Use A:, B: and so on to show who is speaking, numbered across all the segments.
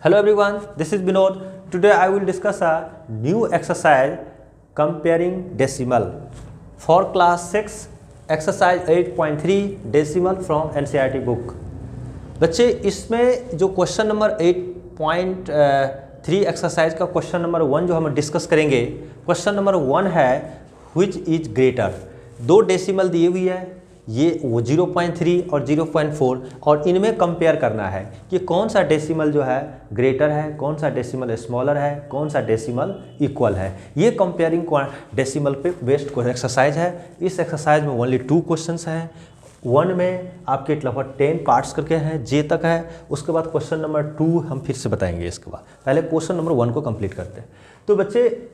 A: Hello everyone, this is Vinod. Today I will discuss a new exercise comparing decimal for class 6 exercise 8.3 decimal from NCERT book. बच्चे इसमें जो question number 8.3 exercise का question number 1 जो हम discuss करेंगे, question number 1 है which is greater. दो decimal दिए हुई है, ये वो 0.3 और 0.4 और इनमें कंपेयर करना है कि कौन सा डेसिमल जो है ग्रेटर है, कौन सा डेसिमल स्मॉलर है, कौन सा डेसिमल इक्वल है। ये कंपेयरिंग डेसिमल पे बेस्ड एक्सरसाइज है। इस एक्सरसाइज में ओनली 2 क्वेश्चंस हैं। 1 में आपके लगभग 10 पार्ट्स करके हैं, जे तक है। उसके बाद क्वेश्चन नंबर 2 हम फिर से बताएंगे। इसके बाद पहले क्वेश्चन नंबर 1 को कंप्लीट करते हैं। तो बच्चे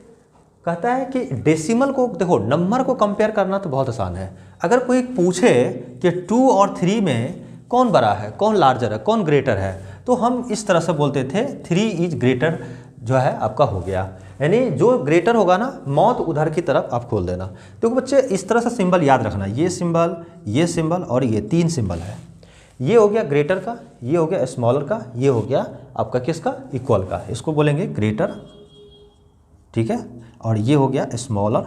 A: कहता है कि डेसिमल को देखो, नंबर को कंपेयर करना तो बहुत आसान है। अगर कोई पूछे कि 2 और 3 में कौन बड़ा है, कौन लार्जर है, कौन ग्रेटर है, तो हम इस तरह से बोलते थे 3 इज ग्रेटर जो है आपका हो गया। यानी जो ग्रेटर होगा ना, मौत उधर की तरफ आप खोल देना। तो बच्चे इस तरह से सिंबल याद रखना, ये सिंबल और ये 3 सिंबल है। ये हो गया ग्रेटर का, ये हो गया स्मॉलर का, ये हो गया आपका किसका, इक्वल का। इसको बोलेंगे ग्रेटर, ठीक है, और ये हो गया स्मॉलर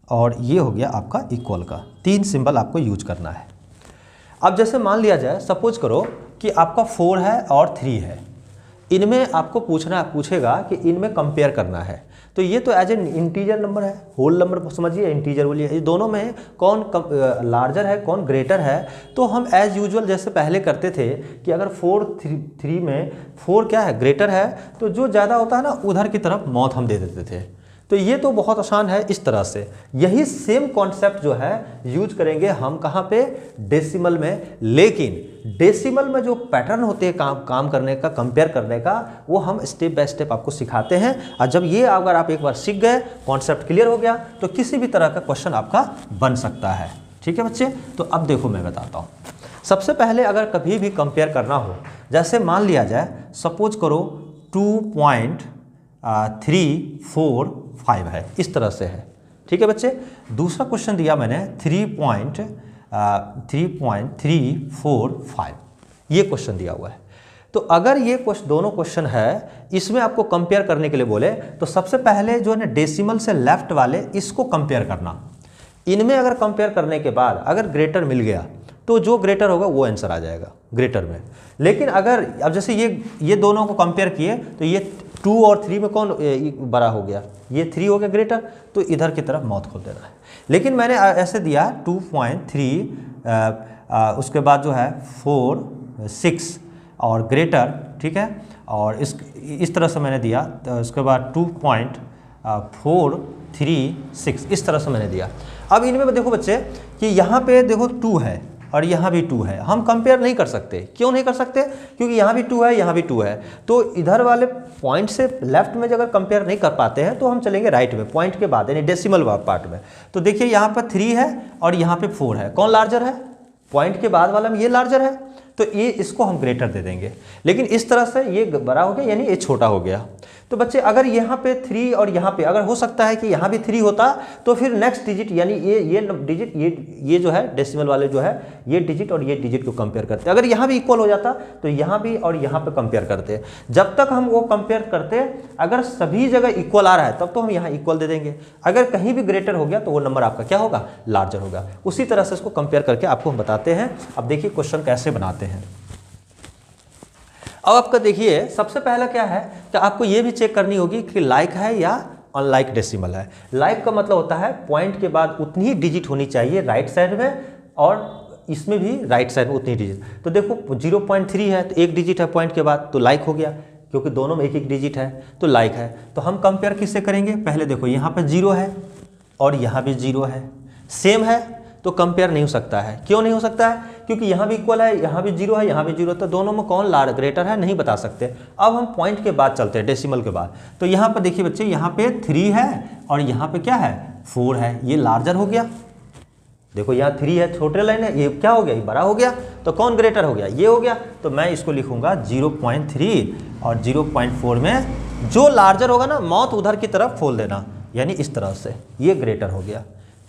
A: और ये हो गया आपका इक्वल का। 3 सिंबल आपको यूज करना है। अब जैसे मान लिया जाए, सपोज करो कि आपका 4 है और 3 है, इनमें आपको पूछेगा कि इनमें कंपेयर करना है। तो ये तो एज एन इंटीजर नंबर है, होल नंबर समझिए, इंटीजर बोलिए, ये दोनों में कौन लार्जर है, कौन ग्रेटर है। तो हम एज यूजुअल जैसे पहले करते थे कि अगर 3 में 4 क्या है, ग्रेटर है, तो जो ज़्यादा होता है ना उधर की तरफ मौत हम दे देते थे। तो ये तो बहुत आसान है इस तरह से। यही सेम कॉन्सेप्ट जो है यूज करेंगे हम कहाँ पे, डेसिमल में। लेकिन डेसिमल में जो पैटर्न होते हैं काम करने का, कंपेयर करने का, वो हम स्टेप बाय स्टेप आपको सिखाते हैं। और जब ये अगर आप एक बार सीख गए, कॉन्सेप्ट क्लियर हो गया, तो किसी भी तरह का क्वेश्चन आपका बन सकता है। ठीक है बच्चे, तो अब देखो मैं बताता हूँ। सबसे पहले अगर कभी भी कंपेयर करना हो, जैसे मान लिया जाए, सपोज करो 2.345 है, इस तरह से है। ठीक है बच्चे, दूसरा क्वेश्चन दिया मैंने 3.345, ये क्वेश्चन दिया हुआ है। तो अगर ये दोनों क्वेश्चन है, इसमें आपको कंपेयर करने के लिए बोले, तो सबसे पहले जो है ना डेसिमल से लेफ्ट वाले इसको कंपेयर करना। इनमें अगर कंपेयर करने के बाद अगर ग्रेटर मिल गया, तो जो ग्रेटर होगा वो आंसर आ जाएगा ग्रेटर में। लेकिन अगर अब जैसे ये दोनों को कंपेयर किए, तो ये 2 और 3 में कौन बड़ा हो गया, ये 3 हो गया ग्रेटर, तो इधर की तरफ मौत खोल देना है। लेकिन मैंने ऐसे दिया 2.3 उसके बाद जो है 4, 6 और ग्रेटर, ठीक है, और इस तरह से मैंने दिया। तो उसके बाद 2.436 इस तरह से मैंने दिया। अब इनमें देखो बच्चे कि यहाँ पे देखो 2 है और यहाँ भी 2 है, हम कंपेयर नहीं कर सकते। क्यों नहीं कर सकते? क्योंकि यहाँ भी 2 है, यहाँ भी 2 है। तो इधर वाले पॉइंट से लेफ्ट में अगर कंपेयर नहीं कर पाते हैं, तो हम चलेंगे राइट में, पॉइंट के बाद, यानी डेसिमल पार्ट में। तो देखिए यहाँ पर 3 है और यहाँ पे 4 है, कौन लार्जर है? पॉइंट के बाद वाला में ये लार्जर है, तो ये इसको हम ग्रेटर दे देंगे। लेकिन इस तरह से ये बड़ा हो गया, यानी ये छोटा हो गया। तो बच्चे अगर यहाँ पे 3 और यहाँ पे अगर हो सकता है कि यहाँ भी 3 होता, तो फिर नेक्स्ट डिजिट यानी ये डिजिट, ये जो है डेसिमल वाले जो है, ये डिजिट और ये डिजिट को कंपेयर करते। अगर यहाँ भी इक्वल हो जाता, तो यहाँ भी और यहाँ पे कंपेयर करते। जब तक हम वो कंपेयर करते, अगर सभी जगह इक्वल आ रहा है, तब तो हम यहाँ इक्वल दे देंगे। अगर कहीं भी ग्रेटर हो गया, तो वो नंबर आपका क्या होगा, लार्जर होगा। उसी तरह से इसको कंपेयर करके आपको हम बताते हैं। अब देखिए क्वेश्चन कैसे बनाते हैं। अब आपका देखिए, सबसे पहला क्या है कि आपको ये भी चेक करनी होगी कि लाइक है या अनलाइक डेसिमल है। लाइक का मतलब होता है पॉइंट के बाद उतनी ही डिजिट होनी चाहिए राइट साइड में, और इसमें भी राइट साइड में उतनी डिजिट। तो देखो 0.3 है, तो 1 डिजिट है पॉइंट के बाद, तो लाइक हो गया, क्योंकि दोनों में 1 डिजिट है, तो लाइक है। तो हम कंपेयर किससे करेंगे? पहले देखो यहाँ पर 0 है और यहाँ भी 0 है, सेम है, तो कंपेयर नहीं हो सकता है। क्यों नहीं हो सकता है? क्योंकि यहाँ भी इक्वल है, यहाँ भी 0 है, यहाँ भी 0, तो दोनों में कौन ग्रेटर है, नहीं बता सकते। अब हम पॉइंट के बाद चलते हैं, डेसिमल के बाद। तो यहाँ पर देखिए बच्चे, यहाँ पे 3 है और यहाँ पे क्या है, 4 है, ये लार्जर हो गया। देखो यहाँ 3 है, छोटे लाइन है, ये क्या हो गया, ये बड़ा हो गया। तो कौन ग्रेटर हो गया, ये हो गया। तो मैं इसको लिखूंगा 0.3 और 0.4 में जो लार्जर होगा ना, मौत उधर की तरफ खोल देना, यानी इस तरह से ये ग्रेटर हो गया,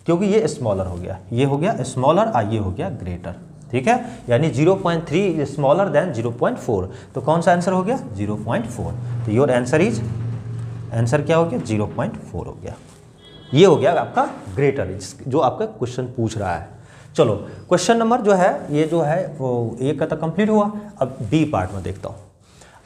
A: क्योंकि ये स्मॉलर हो गया, ये हो गया स्मॉलर और ये हो गया ग्रेटर। ठीक है, यानी 0.3 इज स्मॉलर देन 0.4, तो कौन सा आंसर हो गया 0.4। तो योर आंसर क्या हो गया 0.4 हो गया। ये हो गया आपका ग्रेटर, जो आपका क्वेश्चन पूछ रहा है। चलो क्वेश्चन नंबर जो है ये जो है वो ए का तो कंप्लीट हुआ। अब बी पार्ट में देखता हूँ।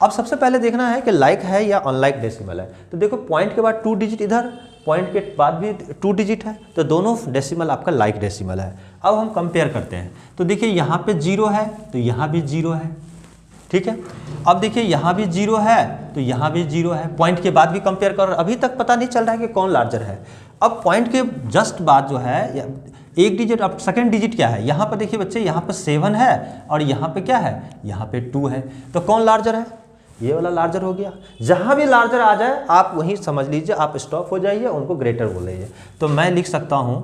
A: अब सबसे पहले देखना है कि लाइक है या अनलाइक डेसिमल है। तो देखो पॉइंट के बाद 2 डिजिट इधर, पॉइंट के बाद भी 2 डिजिट है, तो दोनों डेसिमल आपका लाइक डेसिमल है। अब हम कंपेयर करते हैं, तो देखिए यहाँ पे 0 है तो यहाँ भी 0 है, ठीक है। अब देखिए यहाँ भी 0 है तो यहाँ भी 0 है, पॉइंट के बाद भी कंपेयर करो, अभी तक पता नहीं चल रहा है कि कौन लार्जर है। अब पॉइंट के जस्ट बाद जो है एक डिजिट, अब सेकंड डिजिट क्या है, यहाँ पर देखिए बच्चे, यहाँ पर 7 है और यहाँ पे क्या है, यहाँ पे 2 है, तो कौन लार्जर है, ये वाला लार्जर हो गया। जहाँ भी लार्जर आ जाए आप वहीं समझ लीजिए, आप स्टॉप हो जाइए, उनको ग्रेटर बोल लीजिए। तो मैं लिख सकता हूँ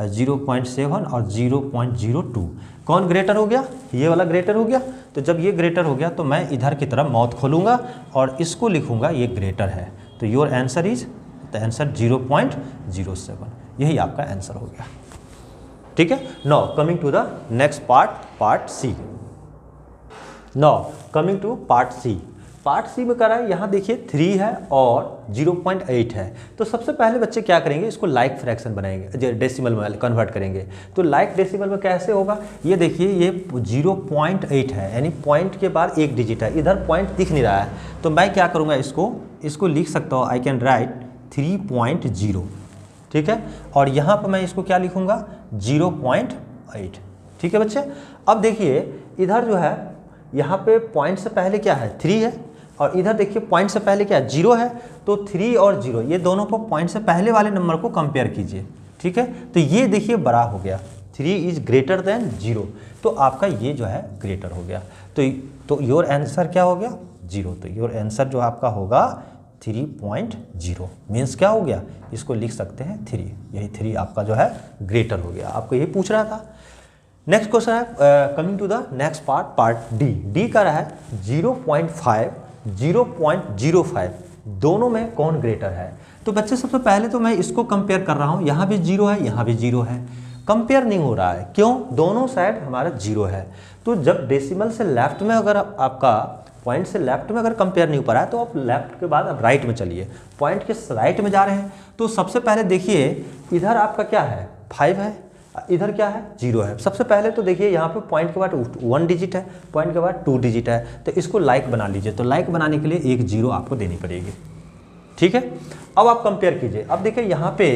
A: 0.7 और 0.02, कौन ग्रेटर हो गया, ये वाला ग्रेटर हो गया। तो जब ये ग्रेटर हो गया तो मैं इधर की तरफ माउथ खोलूँगा और इसको लिखूँगा ये ग्रेटर है। तो your answer is, the answer 0.07, यही आपका आंसर हो गया, ठीक है। Now coming to the next part C. Now coming to part C. Part C में करा है, यहाँ देखिए 3 है और 0.8 है। तो सबसे पहले बच्चे क्या करेंगे, इसको लाइक फ्रैक्शन बनाएंगे, डेसिमल में कन्वर्ट करेंगे। तो लाइक डेसिमल में कैसे होगा, ये देखिए ये 0.8 है, यानी पॉइंट के बाद एक डिजिट है, इधर पॉइंट दिख नहीं रहा है। तो मैं क्या करूँगा, इसको लिख सकता हूँ, आई कैन राइट 3.0, ठीक है। और यहाँ पर मैं इसको क्या लिखूँगा 0.8, ठीक है बच्चे। अब देखिए इधर जो है, यहाँ पे पॉइंट से पहले क्या है 3 है, और इधर देखिए पॉइंट से पहले क्या है 0 है। तो 3 और 0 ये दोनों को पॉइंट से पहले वाले नंबर को कंपेयर कीजिए, ठीक है। तो ये देखिए बड़ा हो गया, 3 इज ग्रेटर देन 0, तो आपका ये जो है ग्रेटर हो गया। तो योर आंसर क्या हो गया 0। तो योर आंसर जो आपका होगा 3.0, मीन्स क्या हो गया, इसको लिख सकते हैं 3, यही 3 आपका जो है ग्रेटर हो गया। आपको यही पूछ रहा था। नेक्स्ट क्वेश्चन है, coming to the next part D. D का रहा है 0.5, 0.05, दोनों में कौन ग्रेटर है। तो बच्चे सबसे पहले तो मैं इसको कंपेयर कर रहा हूँ, यहाँ भी 0 है, यहाँ भी 0 है, कंपेयर नहीं हो रहा है, क्यों, दोनों साइड हमारा 0 है। तो जब डेसिमल से लेफ्ट में, अगर आपका पॉइंट से लेफ्ट में अगर कंपेयर नहीं हो पा रहा है, तो आप लेफ्ट के बाद आप राइट में चलिए, पॉइंट के राइट में जा रहे हैं। तो सबसे पहले देखिए इधर आपका क्या है 5 है, इधर क्या है 0 है। सबसे पहले तो देखिए यहाँ पे पॉइंट के बाद 1 डिजिट है, पॉइंट के बाद 2 डिजिट है, तो इसको लाइक बना लीजिए। तो लाइक बनाने के लिए एक 0 आपको देनी पड़ेगी, ठीक है। अब आप कंपेयर कीजिए, अब देखिए यहाँ पे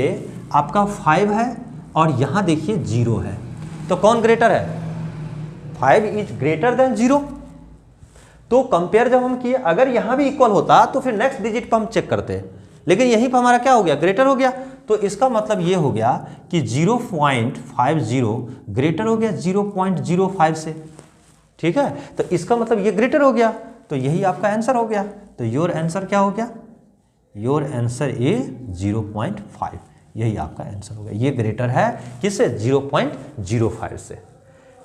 A: आपका 5 है और यहाँ देखिए 0 है, तो कौन ग्रेटर है, 5 इज ग्रेटर देन 0। तो कंपेयर जब हम किए, अगर यहाँ भी इक्वल होता तो फिर नेक्स्ट डिजिट पर हम चेक करते, लेकिन यहीं पर हमारा क्या हो गया, ग्रेटर हो गया। तो इसका मतलब ये हो गया कि 0.50 ग्रेटर हो गया 0.05 से, ठीक है। तो इसका मतलब ये ग्रेटर हो गया, तो यही आपका आंसर हो गया। तो योर आंसर क्या हो गया, योर आंसर ए 0.5, यही आपका आंसर हो गया। ये ग्रेटर है किससे, 0.05 से,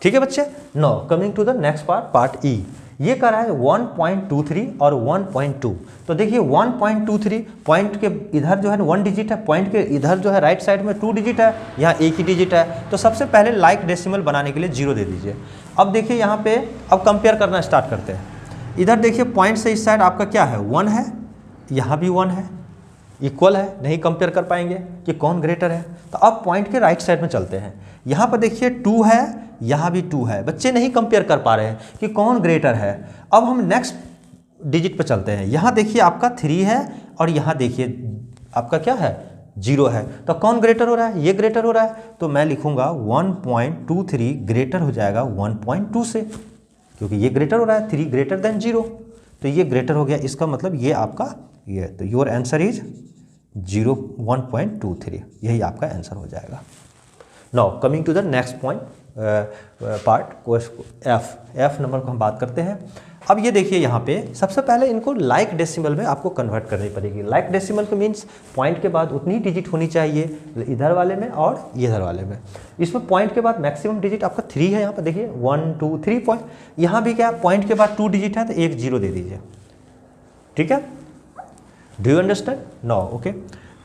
A: ठीक है बच्चे। Now coming to the next part E. ये कर रहा है 1.23 और 1.2। तो देखिए 1.23 पॉइंट के इधर जो है 1 डिजिट है, पॉइंट के इधर जो है राइट साइड में 2 डिजिट है, यहाँ एक ही डिजिट है। तो सबसे पहले लाइक डेसिमल बनाने के लिए 0 दे दीजिए। अब देखिए यहाँ पे, अब कंपेयर करना स्टार्ट करते हैं। इधर देखिए पॉइंट से इस साइड आपका क्या है 1 है, यहाँ भी 1 है, इक्वल है, नहीं कंपेयर कर पाएंगे कि कौन ग्रेटर है। तो अब पॉइंट के राइट साइड में चलते हैं, यहाँ पर देखिए 2 है, यहाँ भी 2 है, बच्चे नहीं कंपेयर कर पा रहे हैं कि कौन ग्रेटर है। अब हम नेक्स्ट डिजिट पे चलते हैं, यहाँ देखिए आपका 3 है और यहाँ देखिए आपका क्या है 0 है, तो कौन ग्रेटर हो रहा है, ये ग्रेटर हो रहा है। तो मैं लिखूंगा 1.23 ग्रेटर हो जाएगा 1.2 से, क्योंकि ये ग्रेटर हो रहा है, 3 ग्रेटर देन 0, तो ये ग्रेटर हो गया। इसका मतलब ये आपका ये, तो योर आंसर इज 1.23, यही आपका आंसर हो जाएगा। Now coming to the next point part F number को हम बात करते हैं। अब ये देखिए यहाँ पे सबसे पहले इनको लाइक डेसिमल में आपको कन्वर्ट करनी पड़ेगी। लाइक डेसिमल को मीन्स पॉइंट के बाद उतनी डिजिट होनी चाहिए इधर वाले में और इधर वाले में। इसमें पॉइंट के बाद मैक्सिमम डिजिट आपका 3 है, यहाँ पर देखिए 1 2 3 पॉइंट, यहाँ भी क्या पॉइंट के बाद 2 डिजिट है, तो एक 0 दे दीजिए, ठीक है। Do you understand now, okay.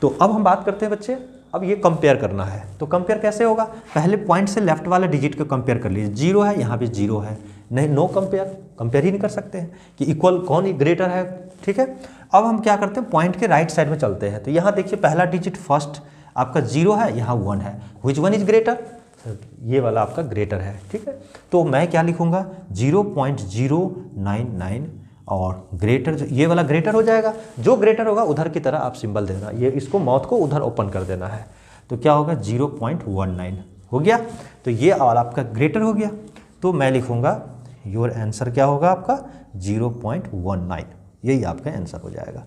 A: तो अब हम बात करते हैं बच्चे अब ये कंपेयर करना है, तो कंपेयर कैसे होगा, पहले पॉइंट से लेफ्ट वाला डिजिट को कंपेयर कर लीजिए। 0 है, यहाँ भी 0 है, नहीं नो कंपेयर ही नहीं कर सकते हैं कि इक्वल कौन ग्रेटर है। ठीक है, अब हम क्या करते हैं, पॉइंट के राइट साइड में चलते हैं। तो यहाँ देखिए पहला डिजिट फर्स्ट आपका 0 है, यहाँ 1 है, व्हिच वन इज ग्रेटर, ये वाला आपका ग्रेटर है। ठीक है, तो मैं क्या लिखूँगा 0.099 और ग्रेटर, ये वाला ग्रेटर हो जाएगा, जो ग्रेटर होगा उधर की तरह आप सिंबल देना, ये इसको माउथ को उधर ओपन कर देना है। तो क्या होगा 0.19 हो गया, तो ये वाला आपका ग्रेटर हो गया। तो मैं लिखूँगा योर आंसर क्या होगा आपका 0.19, यही आपका आंसर हो जाएगा।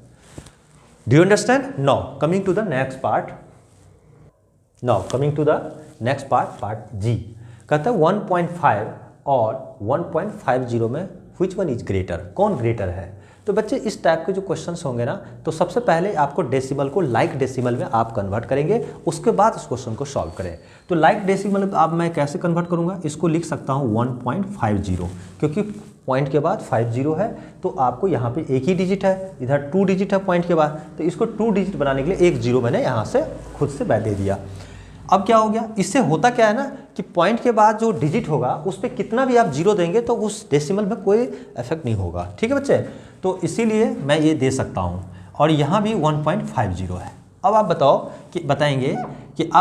A: Do you understand? Now coming to the next part, part G. कहता है 1.5 और 1.50 में व्हिच वन इज ग्रेटर, कौन ग्रेटर है। तो बच्चे इस टाइप के जो क्वेश्चंस होंगे ना, तो सबसे पहले आपको डेसिमल को लाइक डेसिमल में आप कन्वर्ट करेंगे, उसके बाद उस क्वेश्चन को सॉल्व करें। तो लाइक डेसिमल आप मैं कैसे कन्वर्ट करूंगा, इसको लिख सकता हूं 1.50, क्योंकि पॉइंट के बाद 50 है, तो आपको यहाँ पे एक ही डिजिट है, इधर 2 डिजिट है पॉइंट के बाद, तो इसको 2 डिजिट बनाने के लिए एक 0 मैंने यहाँ से खुद से दे दिया। अब क्या हो गया, इससे होता क्या है ना कि पॉइंट के बाद जो डिजिट होगा उस पर कितना भी आप 0 देंगे तो उस डेसिमल में कोई इफेक्ट नहीं होगा। ठीक है बच्चे, तो इसीलिए मैं ये दे सकता हूँ, और यहाँ भी 1.50 है। अब आप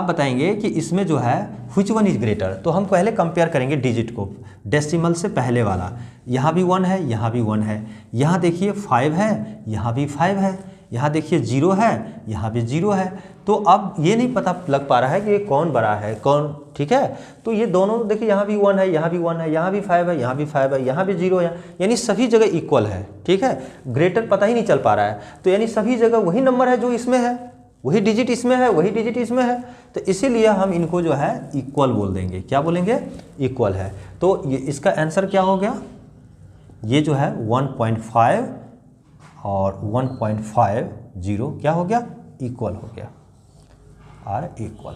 A: बताएंगे कि इसमें जो है व्हिच वन इज ग्रेटर, तो हम पहले कंपेयर करेंगे डिजिट को, डेसिमल से पहले वाला। यहाँ भी 1 है, यहाँ भी 1 है, यहाँ देखिए 5 है, यहाँ भी 5 है, यहाँ देखिए 0 है, यहाँ भी 0 है। तो अब ये नहीं पता लग पा रहा है कि ये कौन बड़ा है कौन, ठीक है। तो ये दोनों देखिए, यहाँ भी 1 है, यहाँ भी 1 है, यहाँ भी 5 है, यहाँ भी 5 है, यहाँ भी 0 है, यानी सभी जगह इक्वल है। ठीक है, ग्रेटर पता ही नहीं चल पा रहा है, तो यानी सभी जगह वही नंबर है जो इसमें है, वही डिजिट इसमें है, वही डिजिट इसमें है, तो इसीलिए हम इनको जो है इक्वल बोल देंगे। क्या बोलेंगे? इक्वल है। तो ये इसका आंसर क्या हो गया, ये जो है 1.5 और 1.50 क्या हो गया, इक्वल हो गया, आर इक्वल।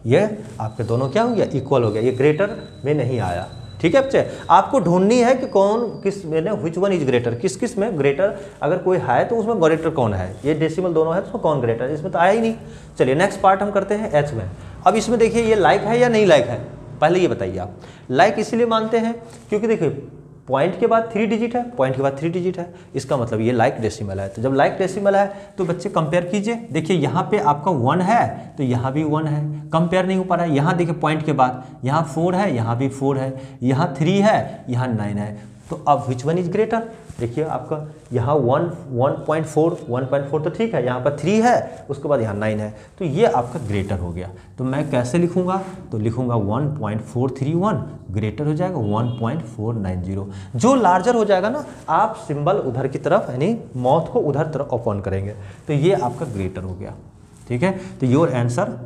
A: ये आपके दोनों क्या हो गया, इक्वल हो गया, ये ग्रेटर में नहीं आया। ठीक है बच्चे, आपको ढूंढनी है कि कौन किस में, व्हिच वन इज ग्रेटर, किस किस में ग्रेटर, अगर कोई है तो उसमें ग्रेटर कौन है, ये डेसिमल दोनों है तो उसमें कौन ग्रेटर है, इसमें तो आया ही नहीं। चलिए नेक्स्ट पार्ट हम करते हैं एच में। अब इसमें देखिए ये लाइक है या नहीं लाइक है, पहले ये बताइए आप। लाइक इसीलिए मानते हैं क्योंकि देखिए पॉइंट के बाद 3 डिजिट है, पॉइंट के बाद 3 डिजिट है, इसका मतलब ये लाइक डेसिमल है। तो जब लाइक डेसिमल है तो बच्चे कंपेयर कीजिए, देखिए यहाँ पे आपका 1 है तो यहाँ भी 1 है, कंपेयर नहीं हो पा रहा है। यहाँ देखिए पॉइंट के बाद यहाँ 4 है, यहाँ भी 4 है, यहाँ 3 है, यहाँ 9 है, तो अब व्हिच वन इज ग्रेटर। देखिए आपका यहाँ 1.4 तो ठीक है, यहाँ पर 3 है, उसके बाद यहाँ 9 है, तो ये आपका ग्रेटर हो गया। तो मैं कैसे लिखूँगा, तो लिखूँगा 1.431 ग्रेटर हो जाएगा 1.490। जो लार्जर हो जाएगा ना, आप सिंबल उधर की तरफ यानी माउथ को उधर तरफ ओपन करेंगे, तो ये आपका ग्रेटर हो गया। ठीक है, तो योर आंसर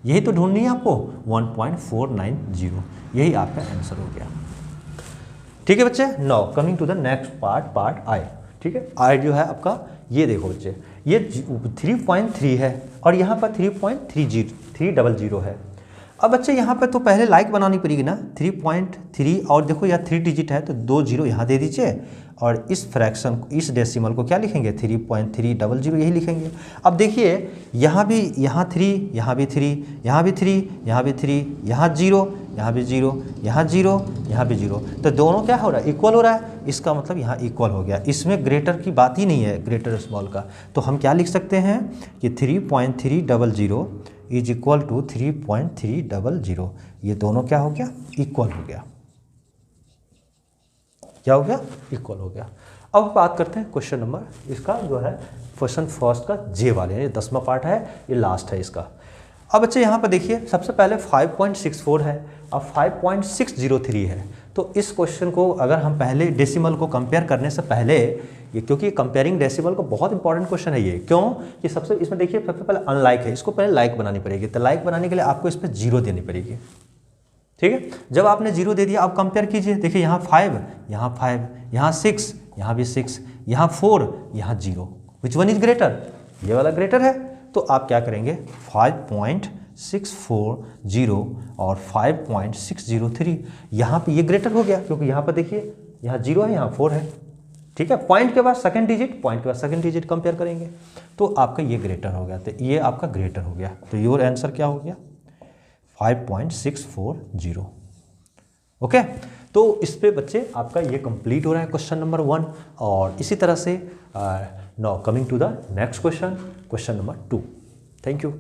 A: यही तो ढूंढनी है आपको, 1.490, यही आपका आंसर हो गया। ठीक है बच्चे, now coming to the next part I. ठीक है, आई जो है आपका, ये देखो बच्चे, ये 3.3 है और यहाँ पर 3.300 है। अब बच्चे यहाँ पर तो पहले लाइक बनानी पड़ेगी ना, 3.3, और देखो यहाँ 3 डिजिट है तो 2 0 यहाँ दे दीजिए, और इस फ्रैक्शन इस डेसिमल को क्या लिखेंगे, 3.300 यही लिखेंगे। अब देखिए यहाँ भी, यहाँ 3, यहाँ भी 3, यहाँ भी 3, यहाँ भी 3, यहाँ 0, यहाँ भी 0, यहाँ 0, यहाँ भी 0, तो दोनों क्या हो रहा है, इक्वल हो रहा है। इसका मतलब यहाँ इक्वल हो गया, इसमें ग्रेटर की बात ही नहीं है, ग्रेटर स्मॉल का। तो हम क्या लिख सकते हैं कि 3.300 इज इक्वल टू 3.300, ये दोनों क्या हो गया, इक्वल हो गया। क्या हो गया, इक्वल हो गया। अब बात करते हैं क्वेश्चन नंबर, इसका जो है क्वेश्चन फर्स्ट का जे वाले, ये 10वां पार्ट है, ये लास्ट है इसका। अब बच्चे यहाँ पर देखिए, सबसे पहले 5.64 है, अब 5.603 है। तो इस क्वेश्चन को अगर हम पहले डेसिमल को कंपेयर करने से पहले, ये क्योंकि कंपेयरिंग डेसिमल को बहुत इंपॉर्टेंट क्वेश्चन है ये, क्यों कि सबसे इसमें देखिए सबसे पहले अनलाइक है, इसको पहले लाइक बनानी पड़ेगी। तो लाइक बनाने के लिए आपको इस पर 0 देनी पड़ेगी। ठीक है, जब आपने 0 दे दिया, अब कंपेयर कीजिए, देखिए यहाँ 5, यहाँ 5, यहाँ 6, यहाँ भी 6, यहाँ 4, यहाँ 0, विच वन इज ग्रेटर, ये वाला ग्रेटर है। तो आप क्या करेंगे, 5.640 और 5.603, यहाँ पे ये ग्रेटर हो गया, क्योंकि यहाँ पर देखिए यहाँ 0 है, यहाँ 4 है। ठीक है, पॉइंट के बाद सेकंड डिजिट, पॉइंट के बाद सेकंड डिजिट कंपेयर करेंगे तो आपका ये ग्रेटर हो गया, तो ये आपका ग्रेटर हो गया, तो योर आंसर क्या हो गया 5.640। ओके, तो इस पे बच्चे आपका ये कंप्लीट हो रहा है क्वेश्चन नंबर 1। और इसी तरह से now coming to the next question, question number 2। Thank you.